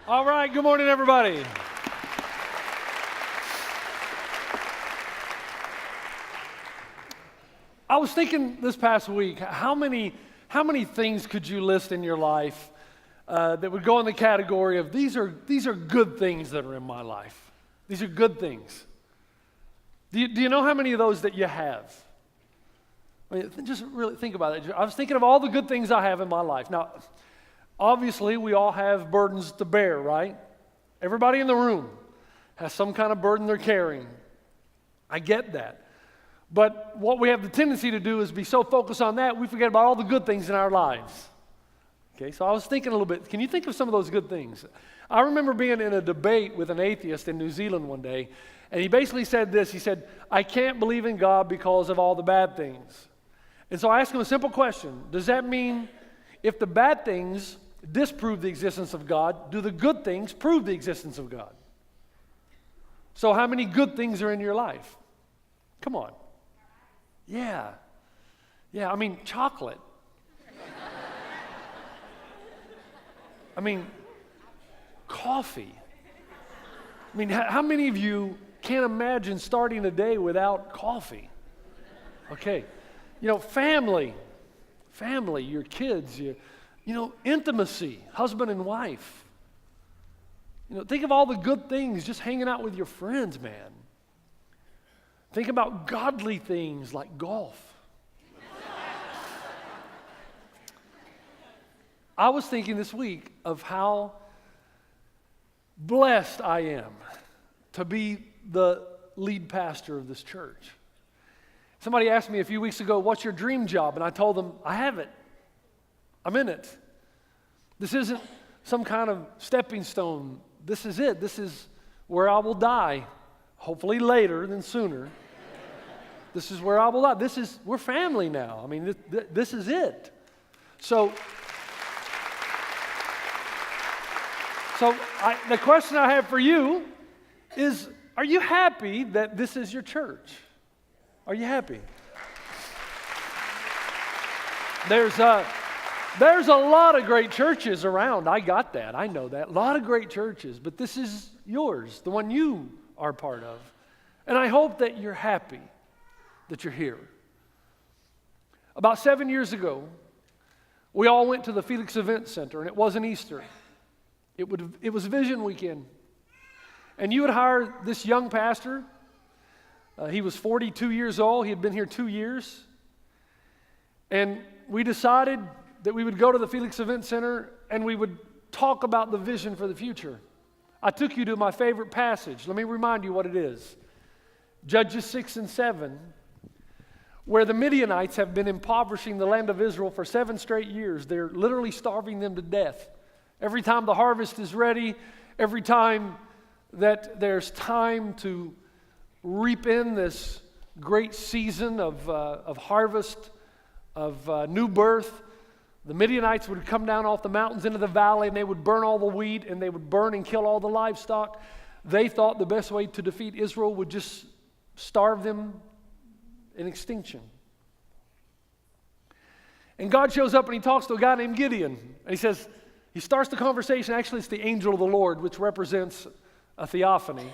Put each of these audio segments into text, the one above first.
All right, good morning, everybody. I was thinking this past week, how many things could you list in your life that would go in the category of these are good things that are in my life? These are good things. Do you know how many of those that you have? I mean, just really think about it. I was thinking of all the good things I have in my life. Now, obviously, we all have burdens to bear, right? Everybody in the room has some kind of burden they're carrying. I get that. But what we have the tendency to do is be so focused on that, we forget about all the good things in our lives. Okay, so I was thinking a little bit, can you think of some of those good things? I remember being in a debate with an atheist in New Zealand one day, and he basically said this. He said, I can't believe in God because of all the bad things. And so I asked him a simple question. Does that mean if the bad things disprove the existence of God, do the good things prove the existence of God? So how many good things are in your life? Come on. Yeah, I mean, chocolate. I mean, coffee. I mean, how many of you can't imagine starting a day without coffee? Okay, family, your kids, intimacy, husband and wife. Think of all the good things just hanging out with your friends, man. Think about godly things like golf. I was thinking this week of how blessed I am to be the lead pastor of this church. Somebody asked me a few weeks ago, what's your dream job? And I told them, I have it. I'm in it. This isn't some kind of stepping stone. This is it. This is where I will die, hopefully later than sooner. This is where I will die. We're family now. I mean, this is it. So the question I have for you is, are you happy that this is your church? Are you happy? There's a lot of great churches around. I got that. I know that. A lot of great churches. But this is yours, the one you are part of. And I hope that you're happy that you're here. About 7 years ago, we all went to the Felix Event Center, and it wasn't Easter. It was Vision Weekend. And you would hire this young pastor. He was 42 years old. He had been here 2 years. And we decided that we would go to the Felix Event Center and we would talk about the vision for the future. I took you to my favorite passage. Let me remind you what it is. Judges 6 and 7, where the Midianites have been impoverishing the land of Israel for 7 straight years. They're literally starving them to death. Every time the harvest is ready, every time that there's time to reap in this great season of harvest, of new birth, the Midianites would come down off the mountains into the valley and they would burn all the wheat and they would burn and kill all the livestock. They thought the best way to defeat Israel would just starve them in extinction. And God shows up and he talks to a guy named Gideon. And he starts the conversation. Actually, it's the angel of the Lord, which represents a theophany.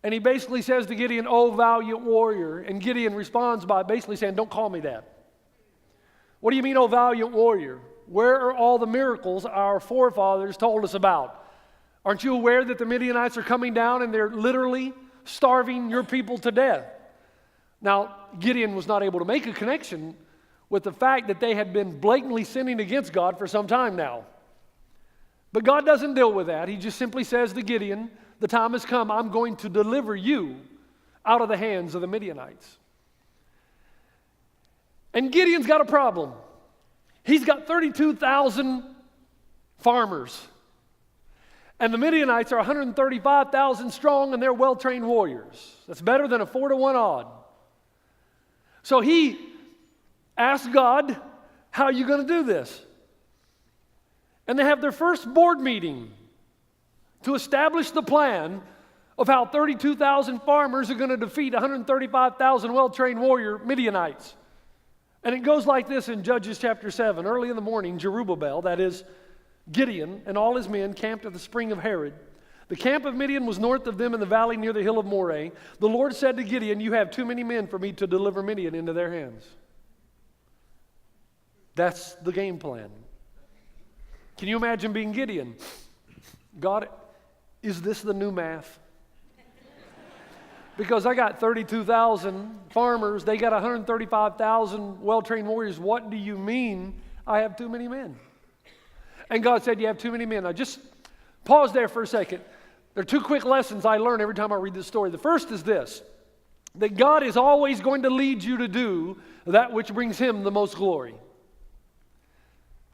And he basically says to Gideon, "O valiant warrior." And Gideon responds by basically saying, "Don't call me that." What do you mean, "O valiant warrior"? Where are all the miracles our forefathers told us about? Aren't you aware that the Midianites are coming down and they're literally starving your people to death? Now, Gideon was not able to make a connection with the fact that they had been blatantly sinning against God for some time now. But God doesn't deal with that. He just simply says to Gideon, the time has come, I'm going to deliver you out of the hands of the Midianites. And Gideon's got a problem. He's got 32,000 farmers. And the Midianites are 135,000 strong and they're well-trained warriors. That's better than a 4-to-1 odd. So he asked God, how are you going to do this? And they have their first board meeting to establish the plan of how 32,000 farmers are going to defeat 135,000 well-trained warrior Midianites. And it goes like this in Judges chapter 7. Early in the morning, Jerubbaal, that is Gideon and all his men camped at the spring of Harod. The camp of Midian was north of them in the valley near the hill of Moreh. The Lord said to Gideon, you have too many men for me to deliver Midian into their hands. That's the game plan. Can you imagine being Gideon? God, is this the new math? Because I got 32,000 farmers, they got 135,000 well-trained warriors. What do you mean I have too many men? And God said, you have too many men. Now just pause there for a second. There are two quick lessons I learn every time I read this story. The first is this, that God is always going to lead you to do that which brings Him the most glory.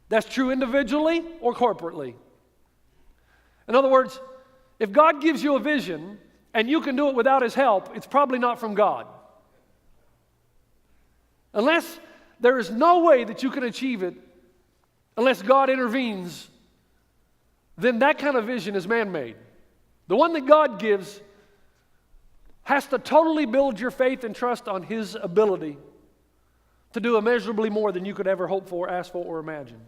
That's true individually or corporately. In other words, if God gives you a vision and you can do it without His help, it's probably not from God. Unless there is no way that you can achieve it, unless God intervenes, then that kind of vision is man-made. The one that God gives has to totally build your faith and trust on His ability to do immeasurably more than you could ever hope for, ask for, or imagine.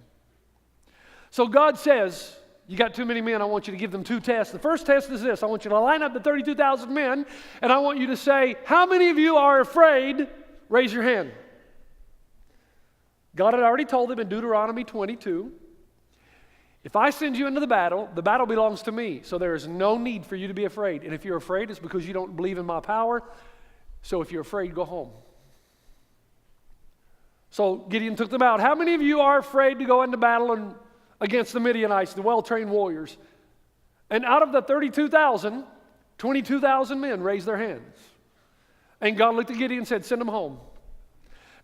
So God says, you got too many men, I want you to give them two tests. The first test is this, I want you to line up the 32,000 men, and I want you to say, how many of you are afraid? Raise your hand. God had already told them in Deuteronomy 22, if I send you into the battle belongs to me, so there is no need for you to be afraid. And if you're afraid, it's because you don't believe in my power, so if you're afraid, go home. So Gideon took them out. How many of you are afraid to go into battle against the Midianites, the well-trained warriors? And out of the 32,000, 22,000 men raised their hands. And God looked at Gideon and said, send them home.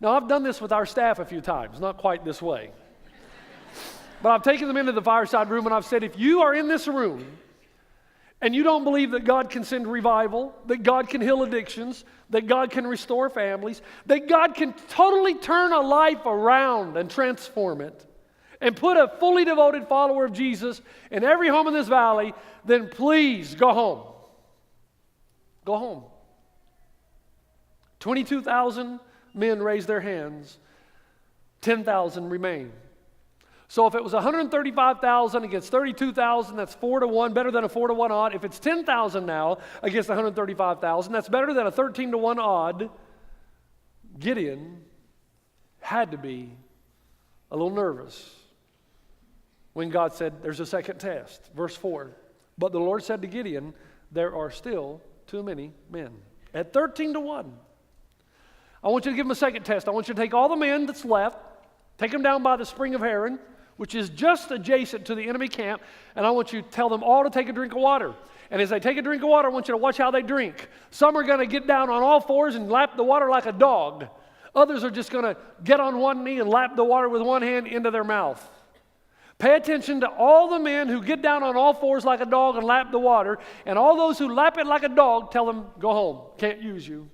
Now, I've done this with our staff a few times, not quite this way. But I've taken them into the fireside room and I've said, if you are in this room and you don't believe that God can send revival, that God can heal addictions, that God can restore families, that God can totally turn a life around and transform it, and put a fully devoted follower of Jesus in every home in this valley, then please go home. Go home. 22,000 men raised their hands. 10,000 remained. So if it was 135,000 against 32,000, that's 4-1, better than a 4-1 odd. If it's 10,000 now against 135,000, that's better than a 13-1 odd. Gideon had to be a little nervous when God said, there's a second test. Verse 4, but the Lord said to Gideon, there are still too many men. At 13-1. I want you to give them a second test. I want you to take all the men that's left, take them down by the spring of Harod, which is just adjacent to the enemy camp, and I want you to tell them all to take a drink of water. And as they take a drink of water, I want you to watch how they drink. Some are going to get down on all fours and lap the water like a dog. Others are just going to get on one knee and lap the water with one hand into their mouth. Pay attention to all the men who get down on all fours like a dog and lap the water, and all those who lap it like a dog, tell them, go home, can't use you.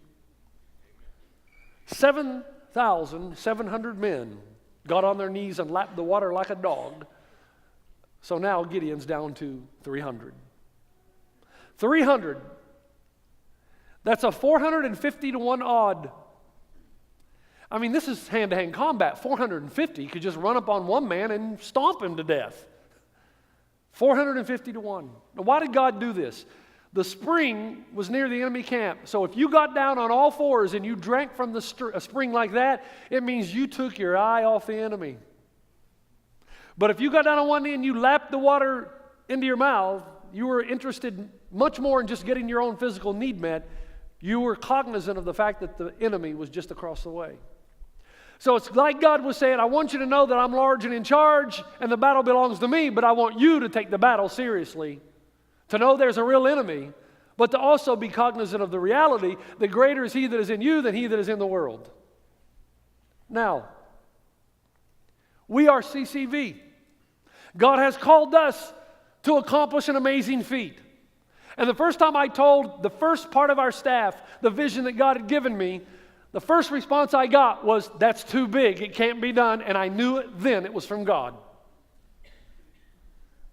7,700 men got on their knees and lapped the water like a dog. So now Gideon's down to 300. 300. That's a 450-1 odd. I mean, this is hand-to-hand combat. 450 could just run up on one man and stomp him to death. 450-1. Now, why did God do this? The spring was near the enemy camp. So if you got down on all fours and you drank from the spring like that, it means you took your eye off the enemy. But if you got down on one knee and you lapped the water into your mouth, you were interested much more in just getting your own physical need met. You were cognizant of the fact that the enemy was just across the way. So it's like God was saying, I want you to know that I'm large and in charge and the battle belongs to me, but I want you to take the battle seriously. To know there's a real enemy, but to also be cognizant of the reality that greater is He that is in you than he that is in the world. Now, we are CCV. God has called us to accomplish an amazing feat. And the first time I told the first part of our staff the vision that God had given me, the first response I got was, that's too big, it can't be done, and I knew it then it was from God.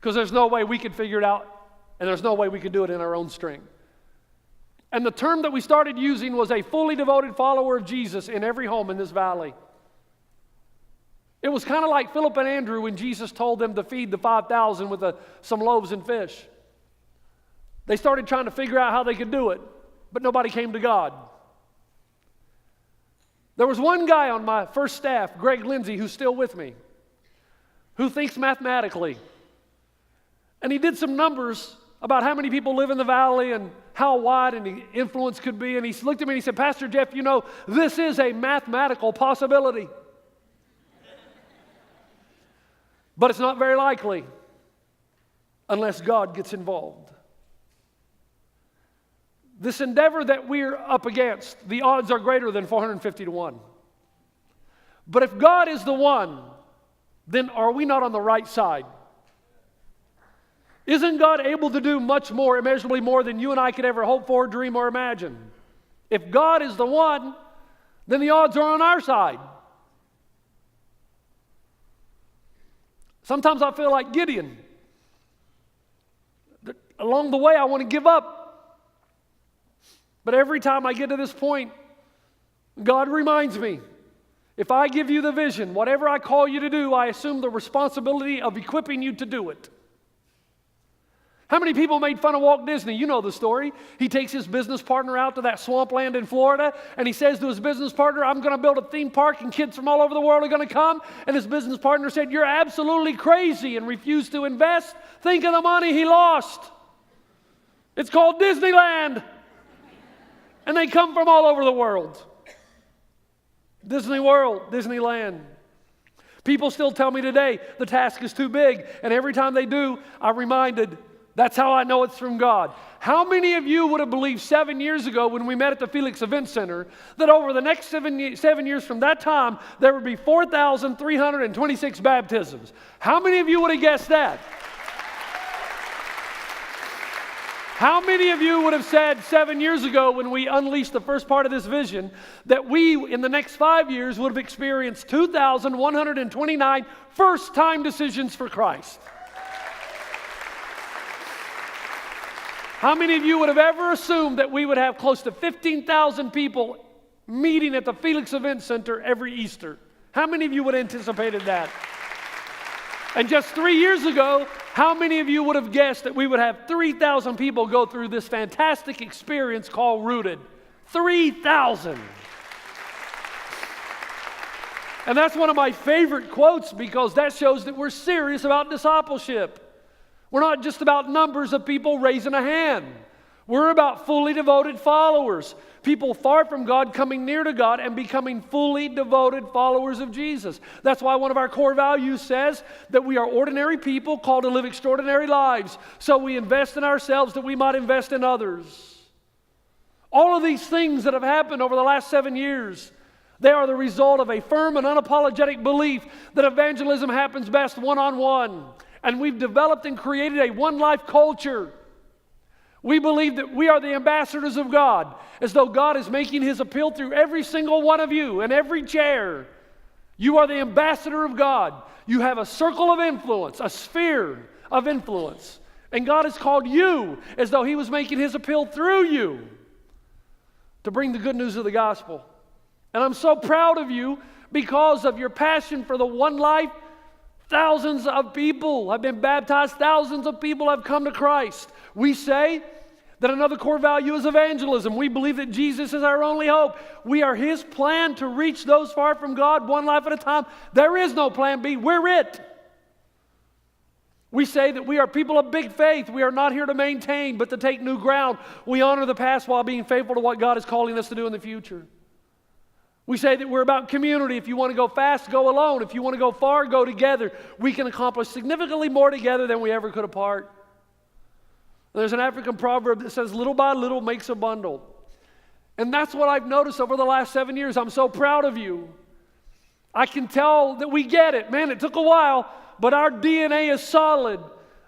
Because there's no way we could figure it out. And there's no way we could do it in our own strength. And the term that we started using was a fully devoted follower of Jesus in every home in this valley. It was kind of like Philip and Andrew when Jesus told them to feed the 5,000 with some loaves and fish. They started trying to figure out how they could do it, but nobody came to God. There was one guy on my first staff, Greg Lindsay, who's still with me, who thinks mathematically. And he did some numbers about how many people live in the valley and how wide the influence could be. And he looked at me and he said, Pastor Jeff, you know, this is a mathematical possibility. But it's not very likely unless God gets involved. This endeavor that we're up against, the odds are greater than 450 to 1. But if God is the one, then are we not on the right side? Isn't God able to do much more, immeasurably more than you and I could ever hope for, dream, or imagine? If God is the one, then the odds are on our side. Sometimes I feel like Gideon. Along the way, I want to give up. But every time I get to this point, God reminds me, if I give you the vision, whatever I call you to do, I assume the responsibility of equipping you to do it. How many people made fun of Walt Disney? You know the story. He takes his business partner out to that swampland in Florida, and he says to his business partner, I'm going to build a theme park, and kids from all over the world are going to come. And his business partner said, you're absolutely crazy, and refused to invest. Think of the money he lost. It's called Disneyland. And they come from all over the world. Disney World, Disneyland. People still tell me today the task is too big, and every time they do, I'm reminded, that's how I know it's from God. How many of you would have believed 7 years ago when we met at the Felix Event Center that over the next 7 years from that time, there would be 4,326 baptisms? How many of you would have guessed that? How many of you would have said 7 years ago when we unleashed the first part of this vision that we, in the next 5 years, would have experienced 2,129 first-time decisions for Christ? How many of you would have ever assumed that we would have close to 15,000 people meeting at the Felix Event Center every Easter? How many of you would have anticipated that? And just 3 years ago, how many of you would have guessed that we would have 3,000 people go through this fantastic experience called Rooted? 3,000. And that's one of my favorite quotes because that shows that we're serious about discipleship. We're not just about numbers of people raising a hand. We're about fully devoted followers. People far from God coming near to God and becoming fully devoted followers of Jesus. That's why one of our core values says that we are ordinary people called to live extraordinary lives. So we invest in ourselves that we might invest in others. All of these things that have happened over the last 7 years, they are the result of a firm and unapologetic belief that evangelism happens best one-on-one. And we've developed and created a one-life culture. We believe that we are the ambassadors of God, as though God is making His appeal through every single one of you in every chair. You are the ambassador of God. You have a circle of influence, a sphere of influence. And God has called you as though He was making His appeal through you to bring the good news of the gospel. And I'm so proud of you because of your passion for the one life. Thousands of people have been baptized. Thousands of people have come to Christ. We say that another core value is evangelism. We believe that Jesus is our only hope. We are His plan to reach those far from God one life at a time. There is no plan B. We're it. We say that we are people of big faith. We are not here to maintain, but to take new ground. We honor the past while being faithful to what God is calling us to do in the future. We say that we're about community. If you want to go fast, go alone. If you want to go far, go together. We can accomplish significantly more together than we ever could apart. There's an African proverb that says, little by little makes a bundle. And that's what I've noticed over the last 7 years. I'm so proud of you. I can tell that we get it. Man, it took a while, but our DNA is solid.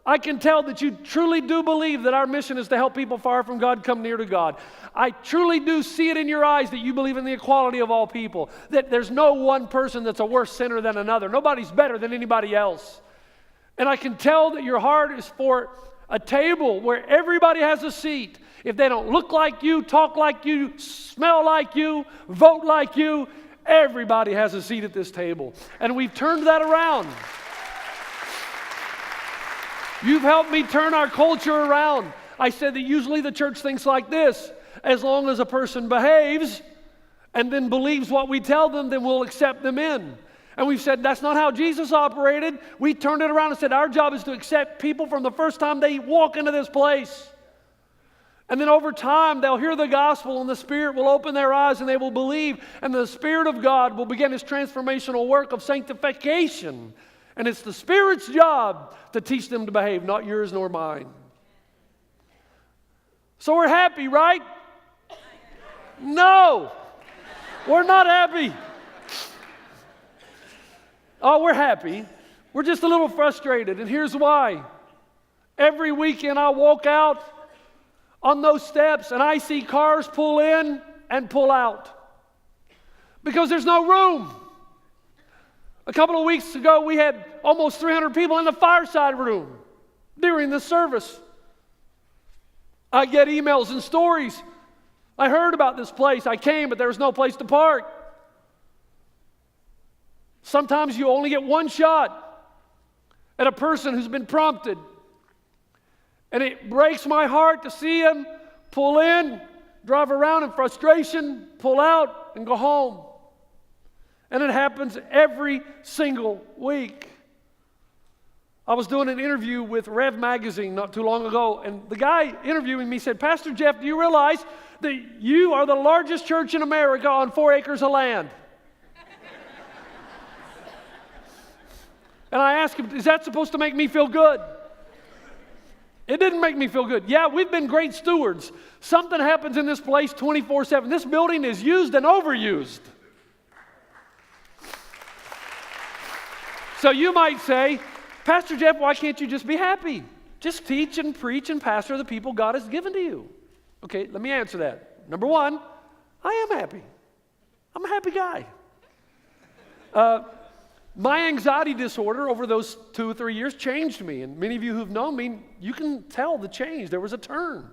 I can tell that you truly do believe that our mission is to help people far from God come near to God. I truly do see it in your eyes that you believe in the equality of all people, that there's no one person that's a worse sinner than another. Nobody's better than anybody else. And I can tell that your heart is for a table where everybody has a seat. If they don't look like you, talk like you, smell like you, vote like you, Everybody has a seat at this table. And we've turned that around. You've helped me turn our culture around. I said that usually the church thinks like this: as long as a person behaves and then believes what we tell them, then we'll accept them in. And we've said that's not how Jesus operated. We turned it around and said our job is to accept people from the first time they walk into this place. And then over time, they'll hear the gospel and the Spirit will open their eyes and they will believe. And the Spirit of God will begin His transformational work of sanctification. And it's the Spirit's job to teach them to behave, not yours nor mine. So we're happy, right? No, we're not happy. Oh, we're happy. We're just a little frustrated, and here's why. Every weekend I walk out on those steps and I see cars pull in and pull out because there's no room. A couple of weeks ago, we had almost 300 people in the fireside room during the service. I get emails and stories. I heard about this place. I came, but there was no place to park. Sometimes you only get one shot at a person who's been prompted. And it breaks my heart to see them pull in, drive around in frustration, pull out, and go home. And it happens every single week. I was doing an interview with Rev Magazine not too long ago, and the guy interviewing me said, "Pastor Jeff, do you realize that you are the largest church in America on 4 acres of land?" And I asked him, "Is that supposed to make me feel good?" It didn't make me feel good. Yeah, we've been great stewards. Something happens in this place 24/7. This building is used and overused. So you might say, "Pastor Jeff, why can't you just be happy? Just teach and preach and pastor the people God has given to you." Okay, let me answer that. Number one, I am happy. I'm a happy guy. My anxiety disorder over those 2 or 3 years changed me. And many of you who've known me, you can tell the change. There was a turn.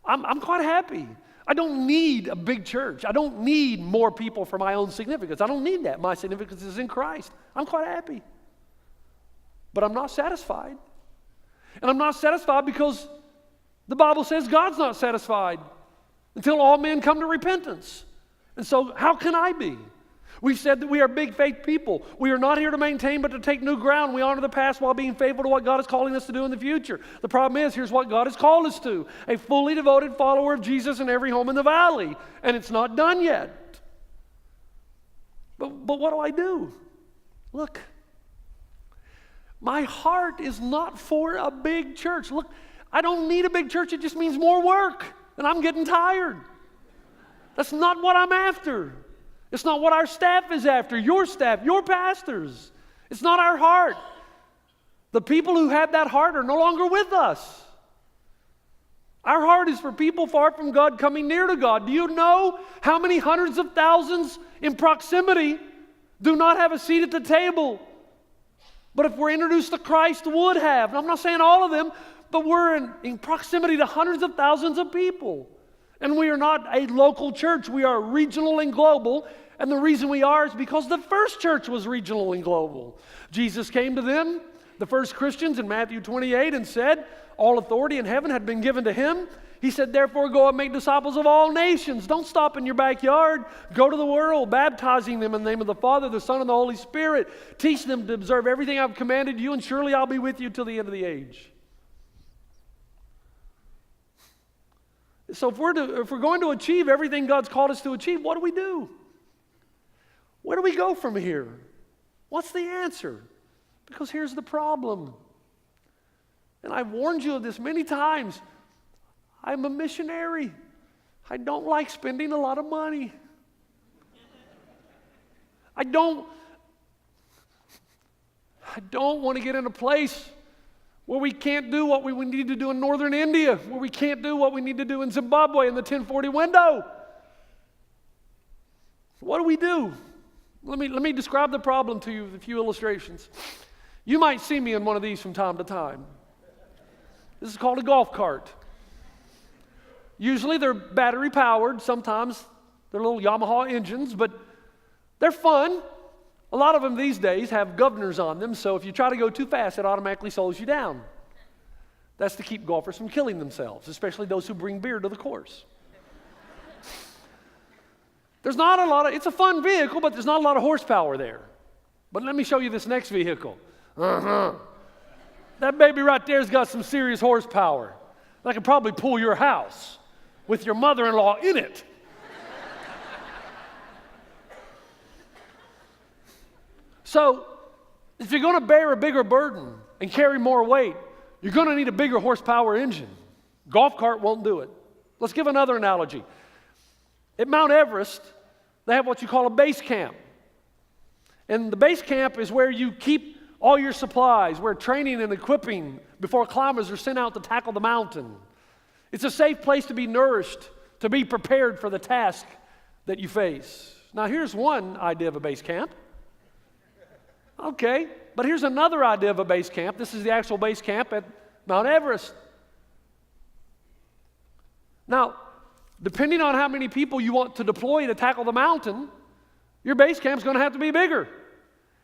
I'm quite happy. I don't need a big church. I don't need more people for my own significance. I don't need that. My significance is in Christ. I'm quite happy. But I'm not satisfied. And I'm not satisfied because the Bible says God's not satisfied until all men come to repentance. And so how can I be? We've said that we are big faith people. We are not here to maintain but to take new ground. We honor the past while being faithful to what God is calling us to do in the future. The problem is, here's what God has called us to: a fully devoted follower of Jesus in every home in the valley. And it's not done yet. But what do I do? Look, my heart is not for a big church. Look, I don't need a big church. It just means more work. And I'm getting tired. That's not what I'm after. It's not what our staff is after, your staff, your pastors. It's not our heart. The people who had that heart are no longer with us. Our heart is for people far from God coming near to God. Do you know how many hundreds of thousands in proximity do not have a seat at the table? But if we're introduced to Christ, would have. And I'm not saying all of them, but we're in proximity to hundreds of thousands of people. And we are not a local church. We are regional and global. And the reason we are is because the first church was regional and global. Jesus came to them, the first Christians, in Matthew 28 and said, all authority in heaven had been given to him. He said, therefore, go and make disciples of all nations. Don't stop in your backyard. Go to the world, baptizing them in the name of the Father, the Son, and the Holy Spirit. Teach them to observe everything I've commanded you, and surely I'll be with you till the end of the age. So if we're going to achieve everything God's called us to achieve, what do we do? Where do we go from here? What's the answer? Because here's the problem. And I've warned you of this many times. I'm a missionary. I don't like spending a lot of money. I don't want to get in a place where we can't do what we need to do in northern India, where we can't do what we need to do in Zimbabwe in the 1040 window. What do we do? Let me describe the problem to you with a few illustrations. You might see me in one of these from time to time. This is called a golf cart. Usually they're battery powered. Sometimes they're little Yamaha engines, but They're fun. A lot of them these days have governors on them, so if you try to go too fast, it automatically slows you down. That's to keep golfers from killing themselves, especially those who bring beer to the course. It's a fun vehicle, but there's not a lot of horsepower there. But let me show you this next vehicle. That baby right there's got some serious horsepower. That could probably pull your house with your mother-in-law in it. So, if you're going to bear a bigger burden and carry more weight, you're going to need a bigger horsepower engine. Golf cart won't do it. Let's give another analogy. At Mount Everest, they have what you call a base camp. And the base camp is where you keep all your supplies, where training and equipping before climbers are sent out to tackle the mountain. It's a safe place to be nourished, to be prepared for the task that you face. Now, here's one idea of a base camp. Okay, but here's another idea of a base camp. This is the actual base camp at Mount Everest. Now, depending on how many people you want to deploy to tackle the mountain, your base camp's going to have to be bigger.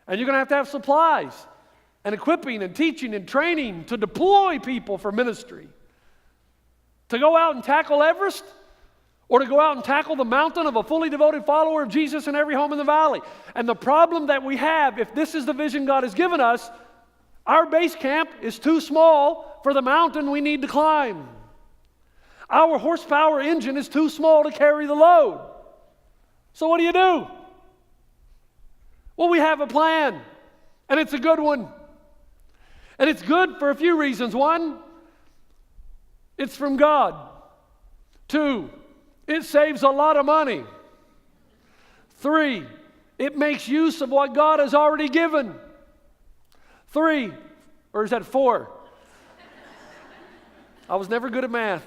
And you're going to have supplies and equipping and teaching and training to deploy people for ministry. To go out and tackle Everest, or to go out and tackle the mountain of a fully devoted follower of Jesus in every home in the valley. And the problem that we have, if this is the vision God has given us, our base camp is too small for the mountain we need to climb. Our horsepower engine is too small to carry the load. So what do? Well, we have a plan, and it's a good one. And it's good for a few reasons. One, it's from God. Two, it saves a lot of money. Three, it makes use of what God has already given. Three, or is that four? I was never good at math.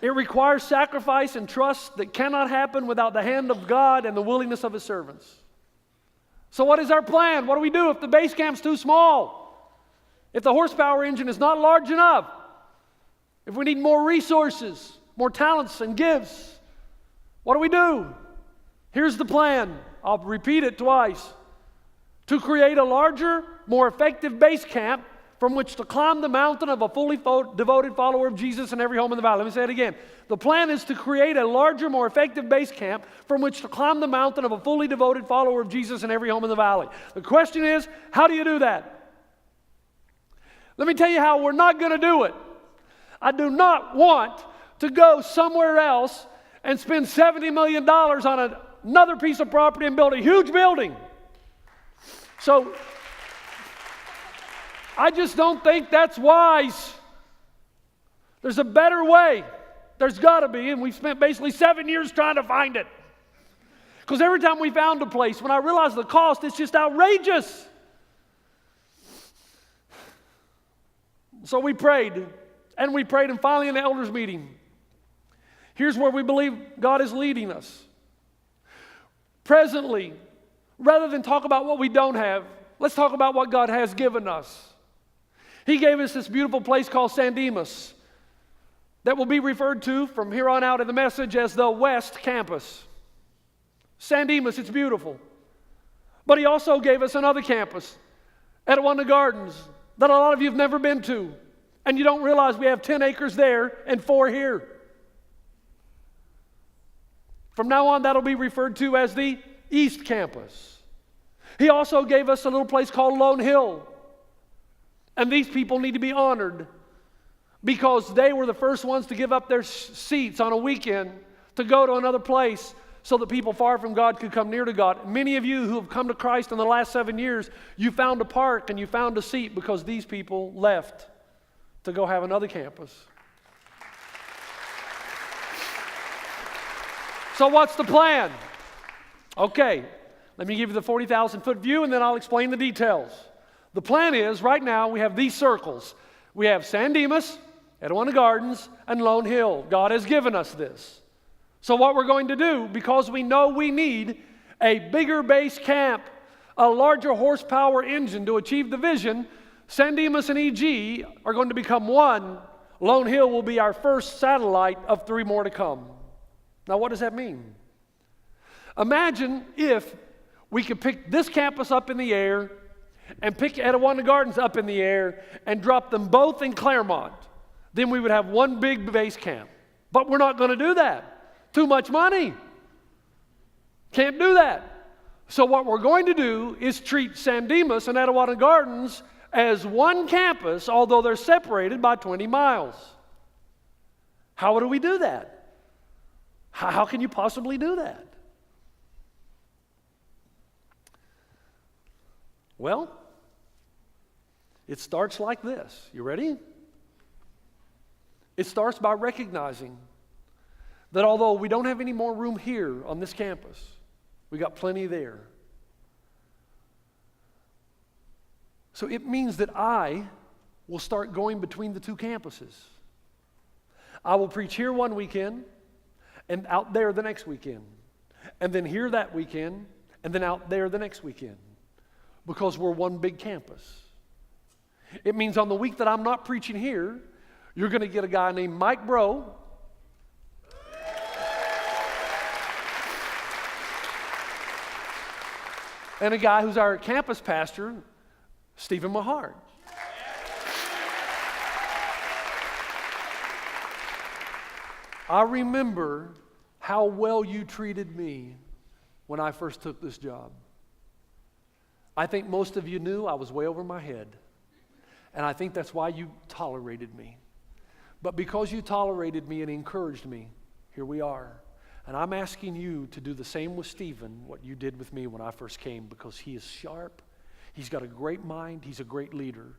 It requires sacrifice and trust that cannot happen without the hand of God and the willingness of His servants. So what is our plan? What do we do if the base camp's too small? If the horsepower engine is not large enough? If we need more resources, more talents and gifts, what do? Here's the plan. I'll repeat it twice. To create a larger, more effective base camp from which to climb the mountain of a fully devoted follower of Jesus in every home in the valley. Let me say it again. The plan is to create a larger, more effective base camp from which to climb the mountain of a fully devoted follower of Jesus in every home in the valley. The question is, how do you do that? Let me tell you how we're not going to do it. I do not want to go somewhere else and spend $70 million on another piece of property and build a huge building. So, I just don't think that's wise. There's a better way. There's got to be, and we've spent basically 7 years trying to find it. Because every time we found a place, when I realized the cost, it's just outrageous. So we prayed, and finally in the elders' meeting, here's where we believe God is leading us. Presently, rather than talk about what we don't have, let's talk about what God has given us. He gave us this beautiful place called San Dimas that will be referred to from here on out in the message as the West Campus. San Dimas, it's beautiful. But He also gave us another campus at ONE&ALL Gardens that a lot of you have never been to. And you don't realize we have 10 acres there and 4 here. From now on, that'll be referred to as the East Campus. He also gave us a little place called Lone Hill. And these people need to be honored because they were the first ones to give up their seats on a weekend to go to another place so that people far from God could come near to God. Many of you who have come to Christ in the last 7 years, you found a park and you found a seat because these people left to go have another campus. So what's the plan? Okay, let me give you the 40,000-foot view and then I'll explain the details. The plan is, right now, we have these circles. We have San Dimas, at ONE&ALL Gardens, and Lone Hill. God has given us this. So what we're going to do, because we know we need a bigger base camp, a larger horsepower engine to achieve the vision, San Dimas and EG are going to become one. Lone Hill will be our first satellite of 3 more to come. Now, what does that mean? Imagine if we could pick this campus up in the air and pick Etiwanda Gardens up in the air and drop them both in Claremont. Then we would have one big base camp. But we're not going to do that. Too much money. Can't do that. So what we're going to do is treat San Dimas and Etiwanda Gardens as one campus, although they're separated by 20 miles. How do we do that? How can you possibly do that? Well, it starts like this. You ready? It starts by recognizing that although we don't have any more room here on this campus, we got plenty there. So it means that I will start going between the two campuses. I will preach here one weekend and out there the next weekend, and then here that weekend and then out there the next weekend, because we're one big campus. It means on the week that I'm not preaching here, you're going to get a guy named Mike Bro and a guy who's our campus pastor, Stephen Mahart. I remember how well you treated me when I first took this job. I think most of you knew I was way over my head. And I think that's why you tolerated me. But because you tolerated me and encouraged me, here we are. And I'm asking you to do the same with Stephen, what you did with me when I first came, because he is sharp. He's got a great mind. He's a great leader.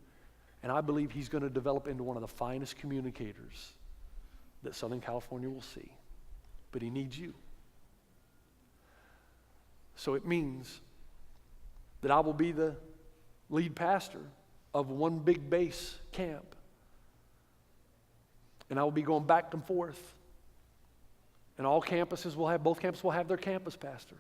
And I believe he's going to develop into one of the finest communicators that Southern California will see. But he needs you. So it means that I will be the lead pastor of one big base camp. And I will be going back and forth. And both campuses will have their campus pastor.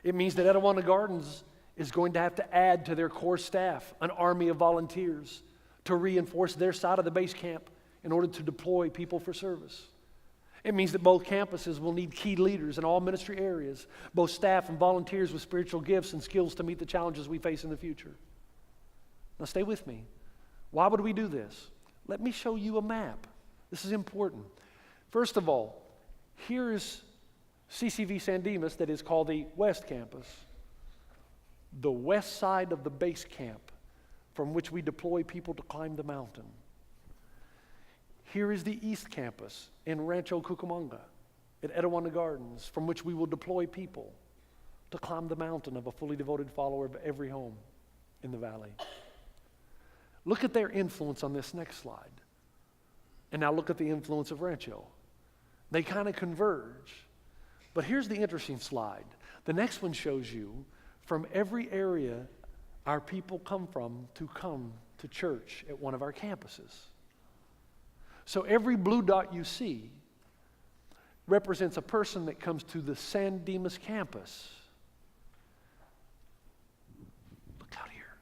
It means that Etiwanda Gardens is going to have to add to their core staff an army of volunteers to reinforce their side of the base camp in order to deploy people for service. It means that both campuses will need key leaders in all ministry areas, both staff and volunteers with spiritual gifts and skills to meet the challenges we face in the future. Now stay with me. Why would we do this? Let me show you a map. This is important. First of all, here is CCV San Dimas, that is called the West Campus, the west side of the base camp from which we deploy people to climb the mountain. Here is the East Campus in Rancho Cucamonga at Etiwanda Gardens, from which we will deploy people to climb the mountain of a fully devoted follower of every home in the valley. Look at their influence on this next slide. And now look at the influence of Rancho. They kind of converge. But here's the interesting slide. The next one shows you from every area our people come to church at one of our campuses. So every blue dot you see represents a person that comes to the San Dimas campus. Look out here.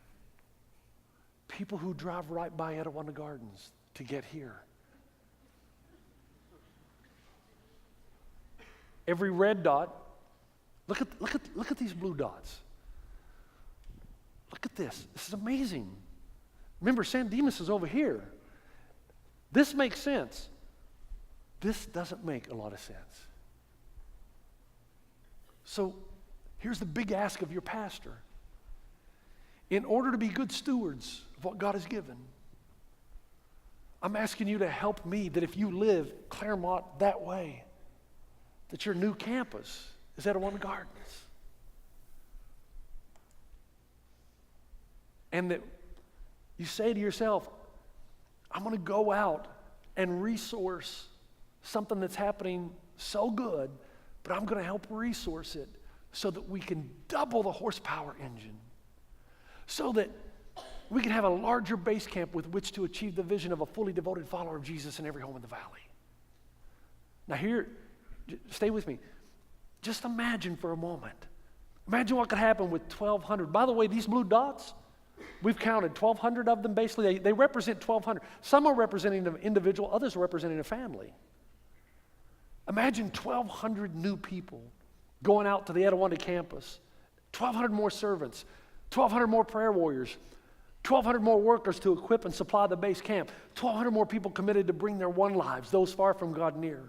People who drive right by Etiwanda Gardens to get here. Every red dot, look at these blue dots. Look at this. This is amazing. Remember, San Dimas is over here. This makes sense. This doesn't make a lot of sense. So here's the big ask of your pastor. In order to be good stewards of what God has given, I'm asking you to help me that if you live Claremont that way, that your new campus is Etiwanda Gardens. And that you say to yourself, I'm going to go out and resource something that's happening so good, but I'm going to help resource it so that we can double the horsepower engine, so that we can have a larger base camp with which to achieve the vision of a fully devoted follower of Jesus in every home in the valley. Now here, stay with me. Just imagine for a moment. Imagine what could happen with 1,200. By the way, these blue dots, we've counted 1,200 of them. Basically, they represent 1,200. Some are representing an individual, others are representing a family. Imagine 1,200 new people going out to the Etiwanda campus 1,200 more servants, 1,200 more prayer warriors, 1,200 more workers to equip and supply the base camp, 1,200 more people committed to bring their one lives, those far from God near.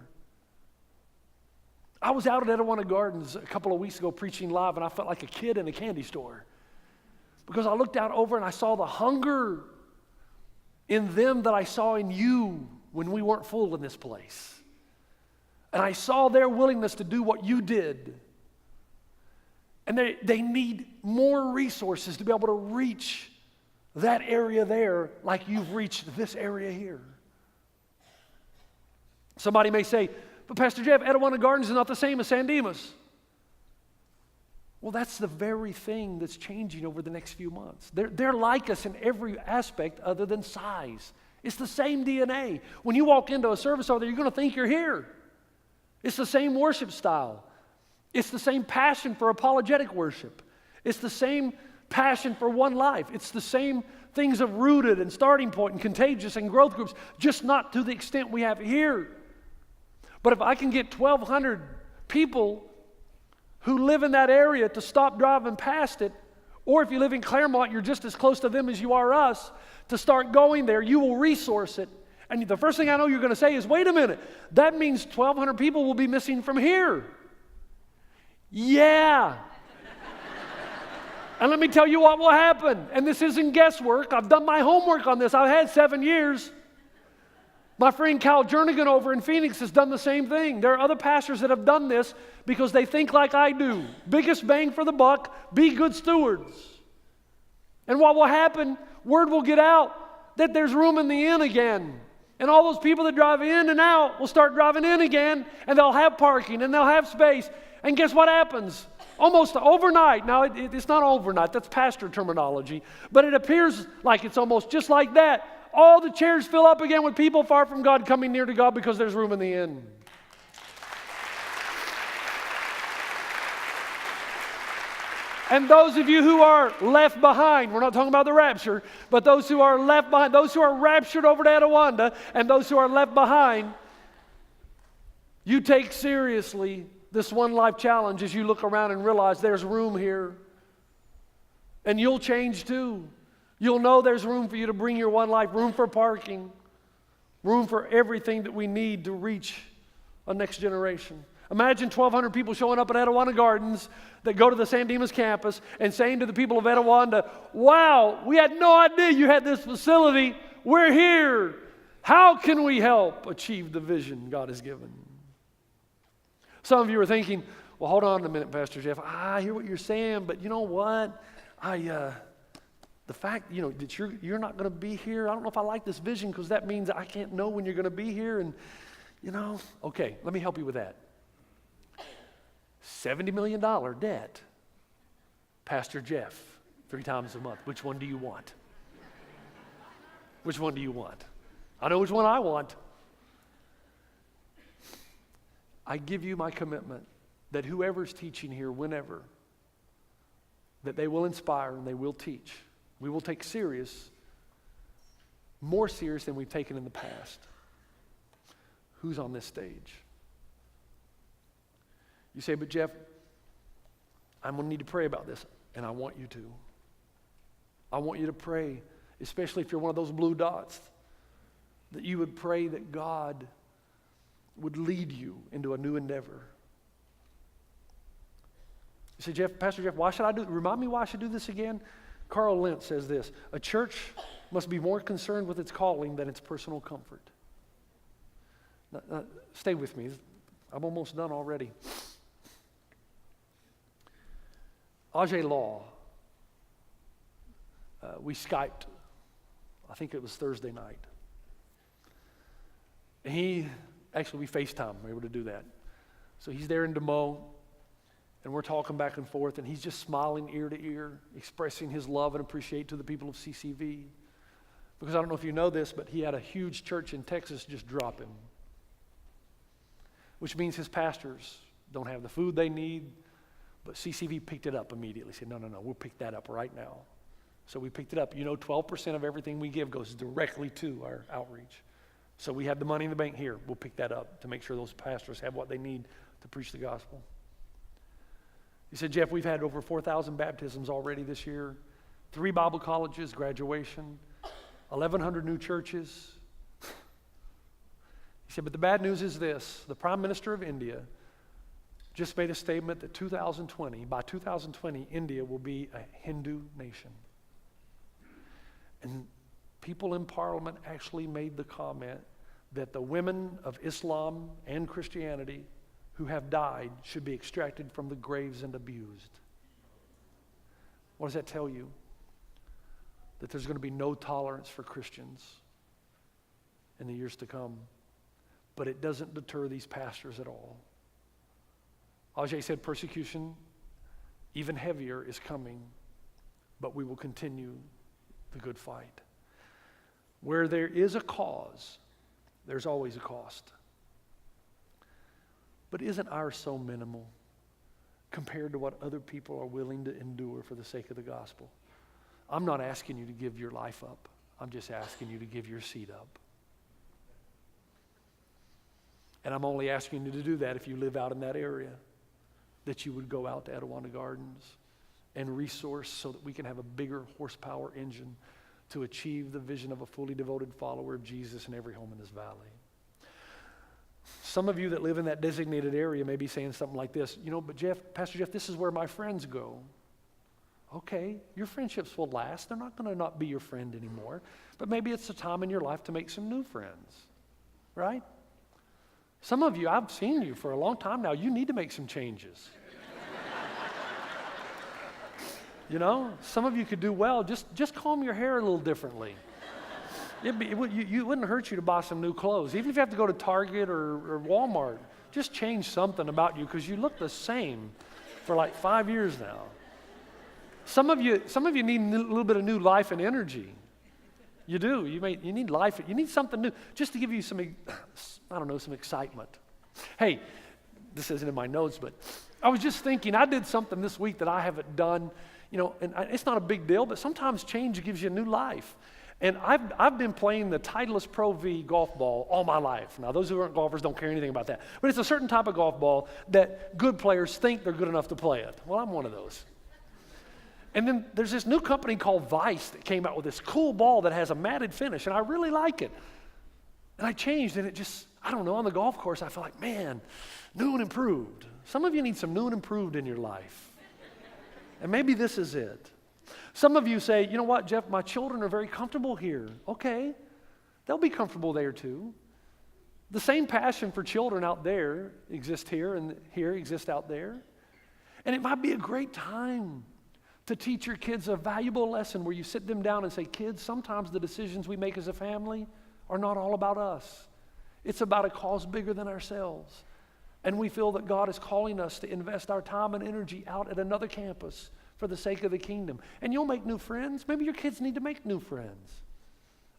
I was out at Etiwana Gardens a couple of weeks ago preaching live, and I felt like a kid in a candy store because I looked out over and I saw the hunger in them that I saw in you when we weren't full in this place. And I saw their willingness to do what you did. And they need more resources to be able to reach that area there like you've reached this area here. Somebody may say, but Pastor Jeff, Etiwana Gardens is not the same as San Dimas. Well, that's the very thing that's changing over the next few months. They're like us in every aspect other than size. It's the same DNA. When you walk into a service over there, you're going to think you're here. It's the same worship style. It's the same passion for apologetic worship. It's the same passion for one life. It's the same things of rooted and starting point and contagious and growth groups, just not to the extent we have here. But if I can get 1,200 people who live in that area to stop driving past it, or if you live in Claremont, you're just as close to them as you are us, to start going there, you will resource it. And the first thing I know you're going to say is, wait a minute, that means 1,200 people will be missing from here. Yeah. And let me tell you what will happen. And this isn't guesswork. I've done my homework on this. I've had 7 years. My friend Cal Jernigan over in Phoenix has done the same thing. There are other pastors that have done this because they think like I do. Biggest bang for the buck, be good stewards. And what will happen, word will get out that there's room in the inn again. And all those people that drive in and out will start driving in again, and they'll have parking, and they'll have space. And guess what happens? Almost overnight, now it's not overnight, that's pastor terminology, but it appears like it's almost just like that. All the chairs fill up again with people far from God coming near to God because there's room in the inn. And those of you who are left behind, we're not talking about the rapture, but those who are left behind, those who are raptured over to Etiwanda, and those who are left behind, you take seriously this one life challenge as you look around and realize there's room here. And you'll change too. You'll know there's room for you to bring your one life, room for parking, room for everything that we need to reach a next generation. Imagine 1,200 people showing up at Etiwana Gardens that go to the San Dimas campus and saying to the people of Etiwanda, wow, we had no idea you had this facility. We're here. How can we help achieve the vision God has given? Some of you are thinking, well, hold on a minute, Pastor Jeff. I hear what you're saying, but you know what? The fact, that you're not going to be here, I don't know if I like this vision because that means I can't know when you're going to be here. And, okay, let me help you with that. $70 million debt. Pastor Jeff, 3 times a month. Which one do you want? Which one do you want? I know which one I want. I give you my commitment that whoever's teaching here, whenever, that they will inspire and they will teach. We will take more serious than we've taken in the past. Who's on this stage? You say, but Jeff, I'm going to need to pray about this. And I want you to. I want you to pray, especially if you're one of those blue dots, that you would pray that God would lead you into a new endeavor. You say, Pastor Jeff, why should I do it? Remind me why I should do this again. Carl Lentz says this, a church must be more concerned with its calling than its personal comfort. Now, stay with me. I'm almost done already. Ajay Law, we Skyped, I think it was Thursday night. And we FaceTime, we were able to do that. So he's there in Des Moines, and we're talking back and forth, and he's just smiling ear to ear, expressing his love and appreciation to the people of CCV. Because I don't know if you know this, but he had a huge church in Texas just drop him. Which means his pastors don't have the food they need, but CCV picked it up immediately. Said, no, we'll pick that up right now. So we picked it up. 12% of everything we give goes directly to our outreach. So we have the money in the bank here. We'll pick that up to make sure those pastors have what they need to preach the gospel. You said, Jeff, we've had over 4,000 baptisms already this year, 3 Bible colleges, graduation, 1,100 new churches. He said, but the bad news is this. The Prime Minister of India just made a statement that by 2020, India will be a Hindu nation. And people in Parliament actually made the comment that the women of Islam and Christianity who have died should be extracted from the graves and abused. What does that tell you? That there's going to be no tolerance for Christians in the years to come. But it doesn't deter these pastors at all. Ajay said persecution, even heavier, is coming, but we will continue the good fight. Where there is a cause, there's always a cost. But isn't ours so minimal compared to what other people are willing to endure for the sake of the gospel? I'm not asking you to give your life up. I'm just asking you to give your seat up. And I'm only asking you to do that if you live out in that area, that you would go out to Etiwanda Gardens and resource so that we can have a bigger horsepower engine to achieve the vision of a fully devoted follower of Jesus in every home in this valley. Some of you that live in that designated area may be saying something like this, but Pastor Jeff, this is where my friends go. Okay, your friendships will last. They're not going to not be your friend anymore. But maybe it's a time in your life to make some new friends, right? Some of you, I've seen you for a long time now. You need to make some changes. Some of you could do well. Just comb your hair a little differently. It wouldn't hurt you to buy some new clothes. Even if you have to go to Target or Walmart, just change something about you because you look the same for like 5 years now. Some of you need a little bit of new life and energy. You do. You need life. You need something new just to give you some excitement. Hey, this isn't in my notes, but I was just thinking, I did something this week that I haven't done, and it's not a big deal, but sometimes change gives you a new life. And I've been playing the Titleist Pro V golf ball all my life. Now, those who aren't golfers don't care anything about that. But it's a certain type of golf ball that good players think they're good enough to play it. Well, I'm one of those. And then there's this new company called Vice that came out with this cool ball that has a matted finish, and I really like it. And I changed, and it just, on the golf course, I feel like, man, new and improved. Some of you need some new and improved in your life. And maybe this is it. Some of you say, you know what, Jeff, my children are very comfortable here. Okay, they'll be comfortable there too. The same passion for children out there exists here, and here exists out there. And it might be a great time to teach your kids a valuable lesson where you sit them down and say, kids, sometimes the decisions we make as a family are not all about us. It's about a cause bigger than ourselves. And we feel that God is calling us to invest our time and energy out at another campus for the sake of the kingdom. And you'll make new friends. Maybe your kids need to make new friends.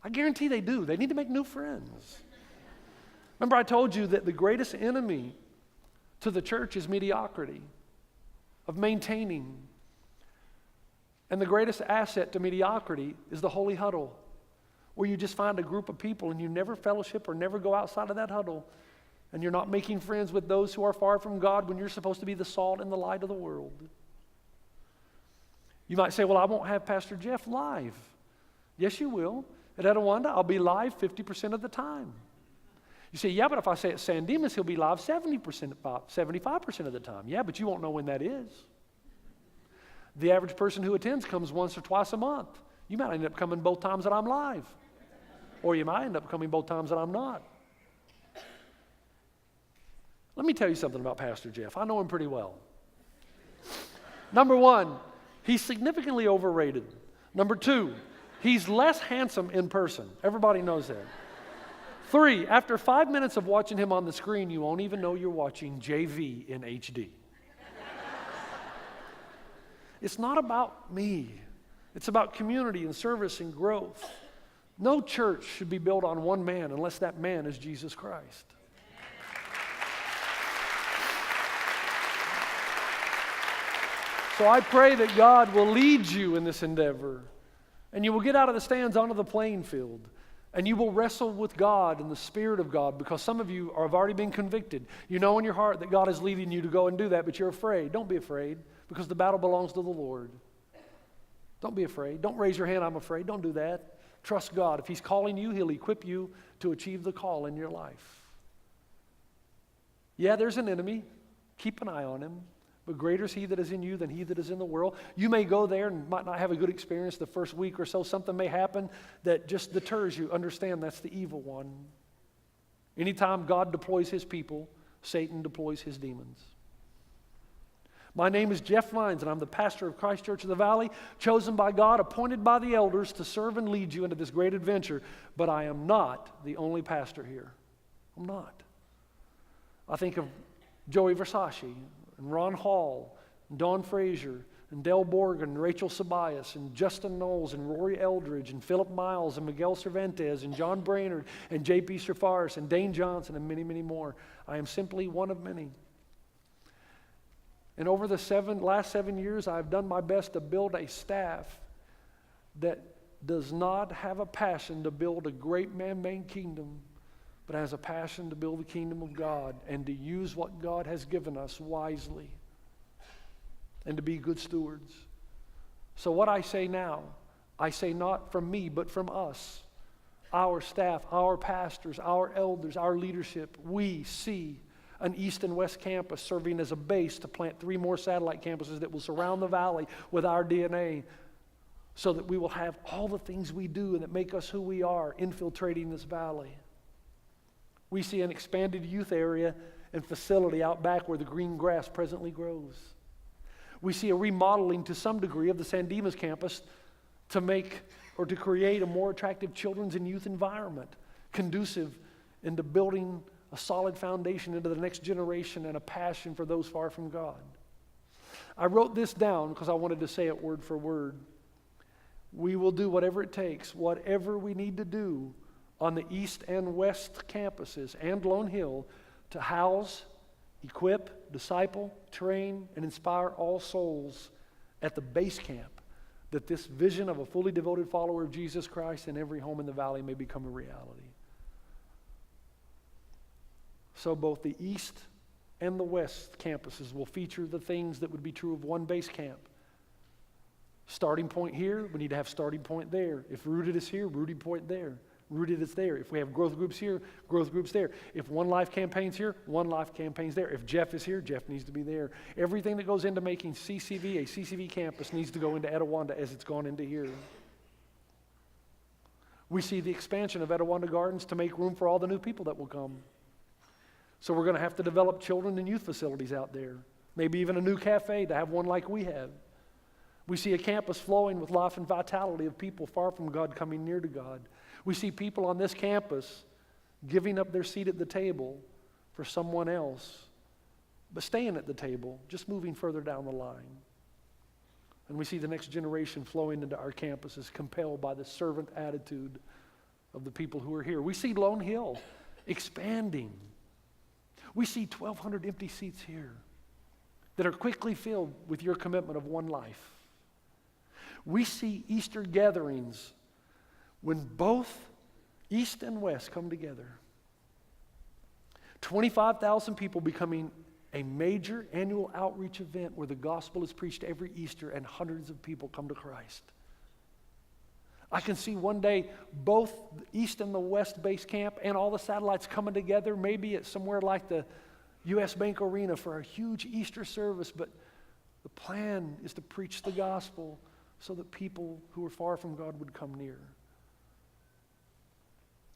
I guarantee they do. They need to make new friends. Remember I told you that the greatest enemy to the church is mediocrity, of maintaining. And the greatest asset to mediocrity is the holy huddle, where you just find a group of people and you never fellowship or never go outside of that huddle. And you're not making friends with those who are far from God when you're supposed to be the salt and the light of the world. You might say, well, I won't have Pastor Jeff live. Yes, you will. At Etiwanda, I'll be live 50% of the time. You say, yeah, but if I say at San Dimas, he'll be live 75% of the time. Yeah, but you won't know when that is. The average person who attends comes once or twice a month. You might end up coming both times that I'm live. Or you might end up coming both times that I'm not. Let me tell you something about Pastor Jeff. I know him pretty well. Number one, he's significantly overrated. Number two, he's less handsome in person. Everybody knows that. 3, after 5 minutes of watching him on the screen, you won't even know you're watching JV in HD. It's not about me. It's about community and service and growth. No church should be built on one man unless that man is Jesus Christ. So I pray that God will lead you in this endeavor, and you will get out of the stands onto the playing field, And you will wrestle with God and the Spirit of God, because some of you have already been convicted. You know in your heart that God is leading you to go and do that, but you're afraid. Don't be afraid, because the battle belongs to the Lord. Don't be afraid. Don't raise your hand, I'm afraid. Don't do that. Trust God. If He's calling you, He'll equip you to achieve the call in your life. Yeah, there's an enemy. Keep an eye on him. But greater is He that is in you than he that is in the world. You may go there and might not have a good experience the first week or so. Something may happen that just deters you. Understand that's the evil one. Anytime God deploys His people, Satan deploys his demons. My name is Jeff Vines, and I'm the pastor of Christ Church of the Valley, chosen by God, appointed by the elders to serve and lead you into this great adventure. But I am not the only pastor here. I'm not. I think of Joey Versace, and Ron Hall, and Don Frazier, and Del Borgen, and Rachel Sabias, and Justin Knowles, and Rory Eldridge, and Philip Miles, and Miguel Cervantes, and John Brainerd, and J.P. Strafaris, and Dane Johnson, and many, many more. I am simply one of many. And over the last 7 years, I've done my best to build a staff that does not have a passion to build a great man-made kingdom, but has a passion to build the kingdom of God and to use what God has given us wisely and to be good stewards. So what I say now, I say not from me, but from us, our staff, our pastors, our elders, our leadership. We see an East and West campus serving as a base to plant 3 more satellite campuses that will surround the valley with our DNA, so that we will have all the things we do and that make us who we are infiltrating this valley. We see an expanded youth area and facility out back where the green grass presently grows. We see a remodeling to some degree of the San Dimas campus to make or to create a more attractive children's and youth environment, conducive into building a solid foundation into the next generation and a passion for those far from God. I wrote this down because I wanted to say it word for word. We will do whatever it takes, whatever we need to do on the East and West campuses and Lone Hill to house, equip, disciple, train, and inspire all souls at the base camp, that this vision of a fully devoted follower of Jesus Christ in every home in the valley may become a reality. So both the East and the West campuses will feature the things that would be true of one base camp. Starting point here, we need to have starting point there. If rooted is here, rooting point there. Rooted is there. If we have growth groups here, growth groups there. If One Life campaign's here, One Life campaign's there. If Jeff is here, Jeff needs to be there. Everything that goes into making CCV a CCV campus needs to go into Etowanda as it's gone into here. We see the expansion of Etowanda Gardens to make room for all the new people that will come. So we're going to have to develop children and youth facilities out there. Maybe even a new cafe to have one like we have. We see a campus flowing with life and vitality of people far from God coming near to God. We see people on this campus giving up their seat at the table for someone else, but staying at the table, just moving further down the line. And we see the next generation flowing into our campuses, compelled by the servant attitude of the people who are here. We see Lone Hill expanding. We see 1,200 empty seats here that are quickly filled with your commitment of one life. We see Easter gatherings when both East and West come together. 25,000 people becoming a major annual outreach event where the gospel is preached every Easter and hundreds of people come to Christ. I can see one day both the East and the West base camp and all the satellites coming together, maybe at somewhere like the U.S. Bank Arena for a huge Easter service, but the plan is to preach the gospel so that people who are far from God would come near.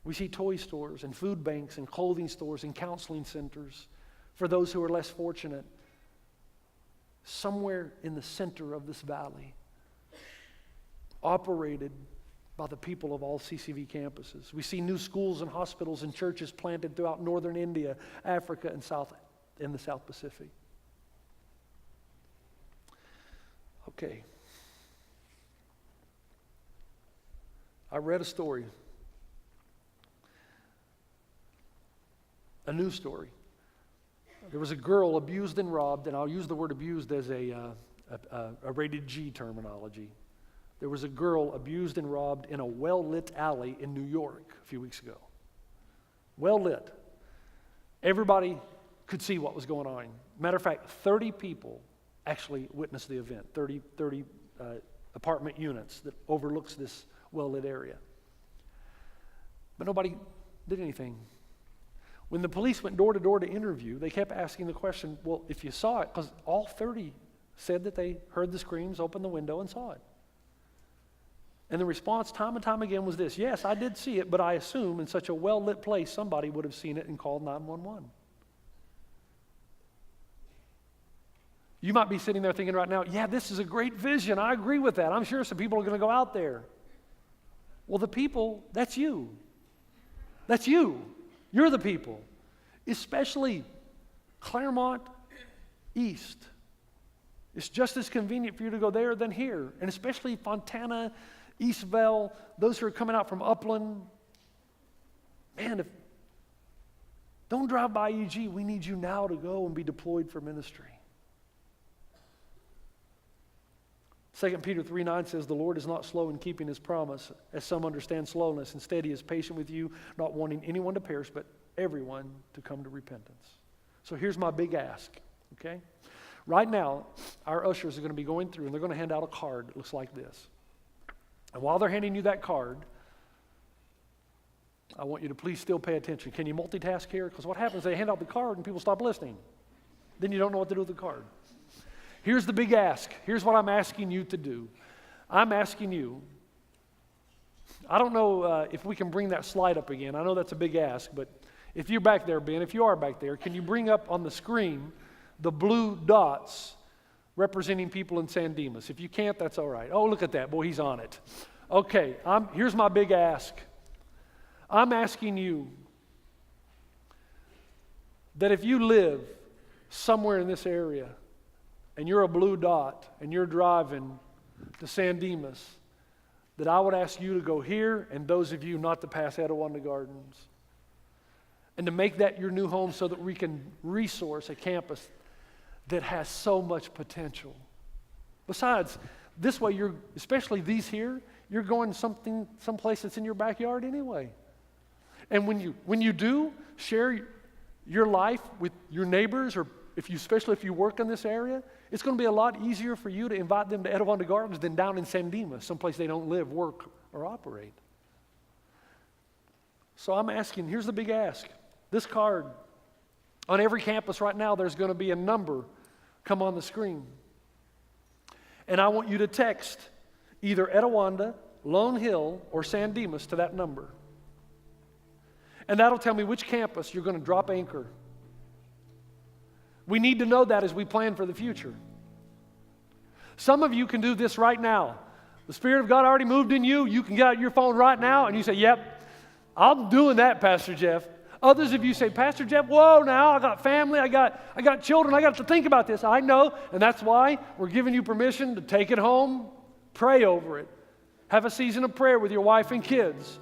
We see toy stores and food banks and clothing stores and counseling centers for those who are less fortunate, somewhere in the center of this valley, operated by the people of all CCV campuses. We see new schools and hospitals and churches planted throughout northern India, Africa, and the South Pacific. Okay. I read a story, a news story. There was a girl abused and robbed, and I'll use the word abused as a rated G terminology. There was a girl abused and robbed in a well-lit alley in New York a few weeks ago. Well-lit. Everybody could see what was going on. Matter of fact, 30 people actually witnessed the event, 30 apartment units that overlooks this well-lit area. But nobody did anything. When the police went door to door to interview, they kept asking the question, well, if you saw it, because all 30 said that they heard the screams, opened the window, and saw it. And the response time and time again was this: yes, I did see it, but I assume in such a well-lit place somebody would have seen it and called 911. You might be sitting there thinking right now, yeah, this is a great vision. I agree with that. I'm sure some people are going to go out there. Well, the people, that's you. That's you. You're the people. Especially Claremont East. It's just as convenient for you to go there than here. And especially Fontana, Eastvale, those who are coming out from Upland. Man, don't drive by EG. We need you now to go and be deployed for ministry. 2 Peter 3:9 says, the Lord is not slow in keeping his promise, as some understand slowness. Instead, he is patient with you, not wanting anyone to perish, but everyone to come to repentance. So here's my big ask, okay? Right now, our ushers are going to be going through, and they're going to hand out a card that looks like this. And while they're handing you that card, I want you to please still pay attention. Can you multitask here? Because what happens is they hand out the card and people stop listening. Then you don't know what to do with the card. Here's the big ask. Here's what I'm asking you to do. I'm asking you, I don't know if we can bring that slide up again. I know that's a big ask, but if you're back there, Ben, if you are back there, can you bring up on the screen the blue dots representing people in San Dimas? If you can't, that's all right. Oh, look at that. Boy, he's on it. Okay, here's my big ask. I'm asking you that if you live somewhere in this area and you're a blue dot and you're driving to San Dimas, that I would ask you to go here, and those of you not to pass Etiwanda Gardens, and to make that your new home so that we can resource a campus that has so much potential. Besides, this way you're, especially these here, you're going someplace that's in your backyard anyway. And when you do share your life with your neighbors, or especially if you work in this area, it's going to be a lot easier for you to invite them to Etiwanda Gardens than down in San Dimas, someplace they don't live, work, or operate. So I'm asking, here's the big ask. This card, on every campus right now, there's going to be a number come on the screen. And I want you to text either Etiwanda, Lone Hill, or San Dimas to that number. And that'll tell me which campus you're going to drop anchor. We need to know that as we plan for the future. Some of you can do this right now. The Spirit of God already moved in you. You can get out your phone right now and you say, yep, I'm doing that, Pastor Jeff. Others of you say, Pastor Jeff, whoa, now I got family, I got children, I got to think about this. I know, and that's why we're giving you permission to take it home, pray over it. Have a season of prayer with your wife and kids.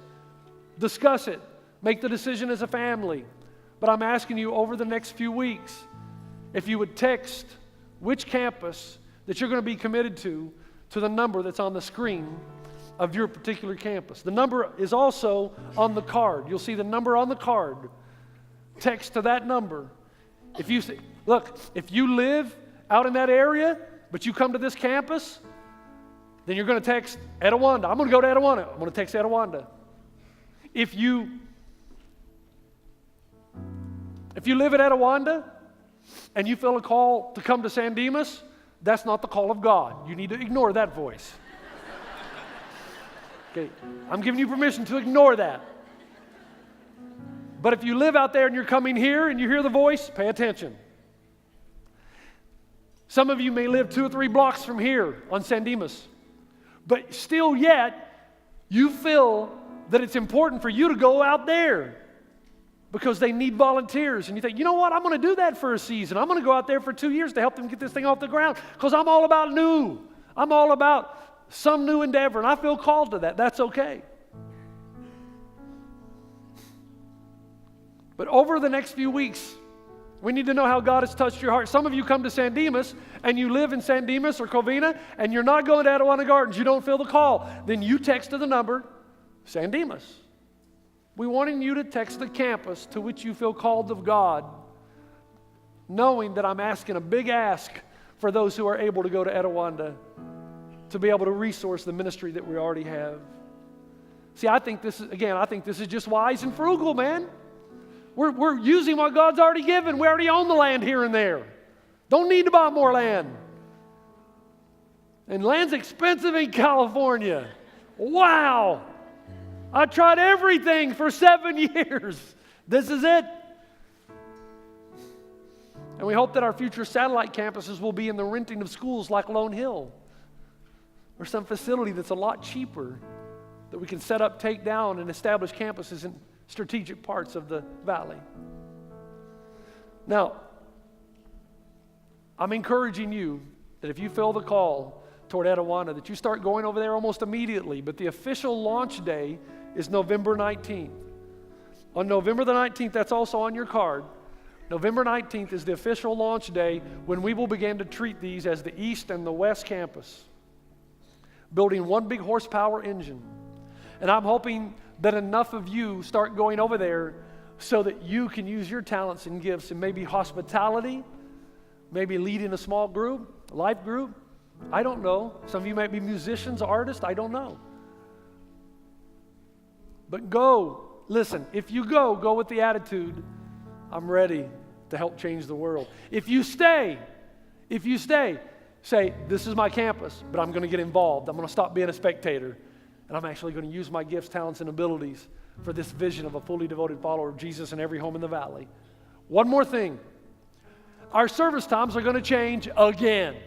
Discuss it. Make the decision as a family. But I'm asking you over the next few weeks, if you would text which campus that you're going to be committed to the number that's on the screen of your particular campus. The number is also on the card. You'll see the number on the card. Text to that number. If you say, look, if you live out in that area, but you come to this campus, then you're going to text Etiwanda. I'm going to go to Etiwanda. I'm going to text Etiwanda. If you live at Etiwanda and you feel a call to come to San Dimas, that's not the call of God. You need to ignore that voice. Okay, I'm giving you permission to ignore that. But if you live out there and you're coming here and you hear the voice, pay attention. Some of you may live 2 or 3 blocks from here on San Dimas, but still yet, you feel that it's important for you to go out there because they need volunteers. And you think, you know what, I'm going to do that for a season. I'm going to go out there for 2 years to help them get this thing off the ground because I'm all about new. I'm all about some new endeavor, and I feel called to that. That's okay. But over the next few weeks, We need to know how God has touched your heart. Some of you come to San Dimas, and you live in San Dimas or Covina, and you're not going to Etiwanda Gardens. You don't feel the call. Then you text to the number, San Dimas. We wanting you to text the campus to which you feel called of God, knowing that I'm asking a big ask for those who are able to go to Etiwanda to be able to resource the ministry that we already have. See, I think this is just wise and frugal, man. We're using what God's already given. We already own the land here and there. Don't need to buy more land. And land's expensive in California. Wow. I tried everything for 7 years. This is it. And we hope that our future satellite campuses will be in the renting of schools like Lone Hill, or some facility that's a lot cheaper that we can set up, take down, and establish campuses in strategic parts of the valley. Now, I'm encouraging you that if you feel the call toward Etiwanda, that you start going over there almost immediately. But the official launch day is November 19th. On November the 19th, that's also on your card, November 19th is the official launch day when we will begin to treat these as the East and the West campus, building one big horsepower engine. And I'm hoping that enough of you start going over there so that you can use your talents and gifts in maybe hospitality, maybe leading a small group, a life group. I don't know. Some of you might be musicians, artists. I don't know. But go. Listen, if you go with the attitude, I'm ready to help change the world. If you stay, say, this is my campus, but I'm going to get involved. I'm going to stop being a spectator. And I'm actually going to use my gifts, talents, and abilities for this vision of a fully devoted follower of Jesus in every home in the valley. One more thing. Our service times are going to change again.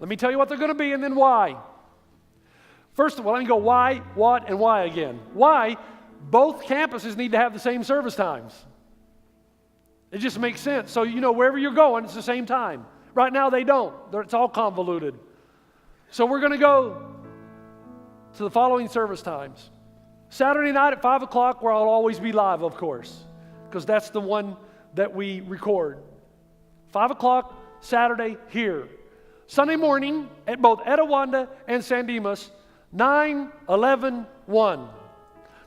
Let me tell you what they're going to be and then why. First of all, I can go why, what, and why again. Why? Both campuses need to have the same service times. It just makes sense. So, wherever you're going, it's the same time. Right now, they don't. It's all convoluted. So we're going to go to the following service times. Saturday night at 5 o'clock, where I'll always be live, of course, because that's the one that we record. 5 o'clock, Saturday, here. Sunday morning at both Etiwanda and San Dimas, 9, 11, 1.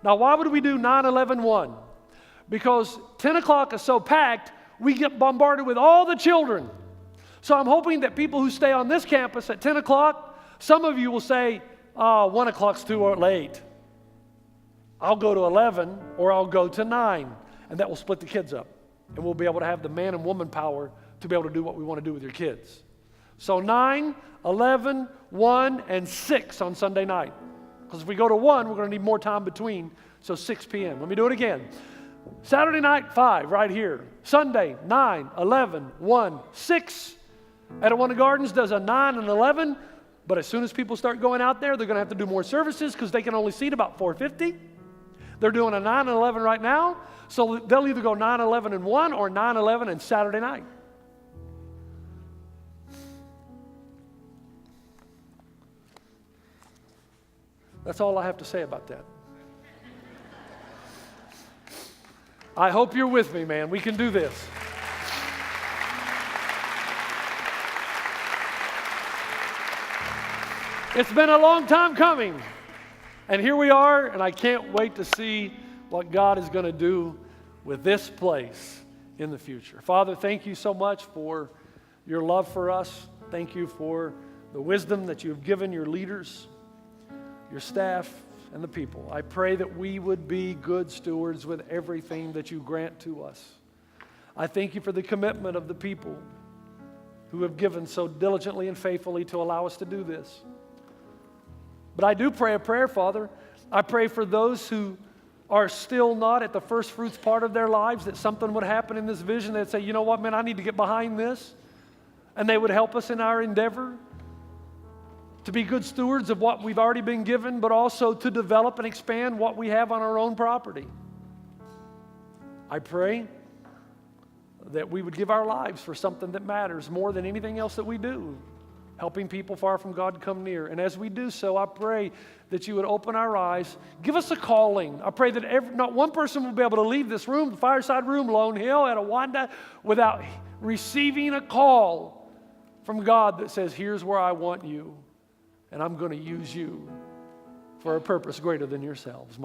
Now, why would we do 9, 11, 1? Because 10 o'clock is so packed, we get bombarded with all the children. So I'm hoping that people who stay on this campus at 10 o'clock, some of you will say, 1 o'clock's too late. I'll go to 11 or I'll go to 9. And that will split the kids up. And we'll be able to have the man and woman power to be able to do what we want to do with your kids. So 9, 11, 1, and 6 on Sunday night. Because if we go to 1, we're going to need more time between. So 6 p.m. Let me do it again. Saturday night, 5, right here. Sunday, 9, 11, 1, 6. Etiwanda Gardens does a 9 and 11. But as soon as people start going out there, they're going to have to do more services because they can only seat about 450. They're doing a 9 and 11 right now. So they'll either go 9, 11, and 1 or 9, 11 and Saturday night. That's all I have to say about that. I hope you're with me, man. We can do this. It's been a long time coming. And here we are, and I can't wait to see what God is going to do with this place in the future. Father, thank you so much for your love for us. Thank you for the wisdom that you've given your leaders, your staff, and the people. I pray that we would be good stewards with everything that you grant to us. I thank you for the commitment of the people who have given so diligently and faithfully to allow us to do this. But I do pray a prayer, Father. I pray for those who are still not at the first fruits part of their lives, that something would happen in this vision. They'd say, you know what, man, I need to get behind this. And they would help us in our endeavor to be good stewards of what we've already been given, but also to develop and expand what we have on our own property. I pray that we would give our lives for something that matters more than anything else that we do. helping people far from God come near. And as we do so, I pray that you would open our eyes. Give us a calling. I pray that not one person will be able to leave this room, the Fireside Room, Lone Hill, at Awanda, without receiving a call from God that says, here's where I want you, and I'm going to use you for a purpose greater than yourselves.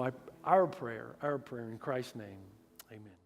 Our prayer in Christ's name, amen.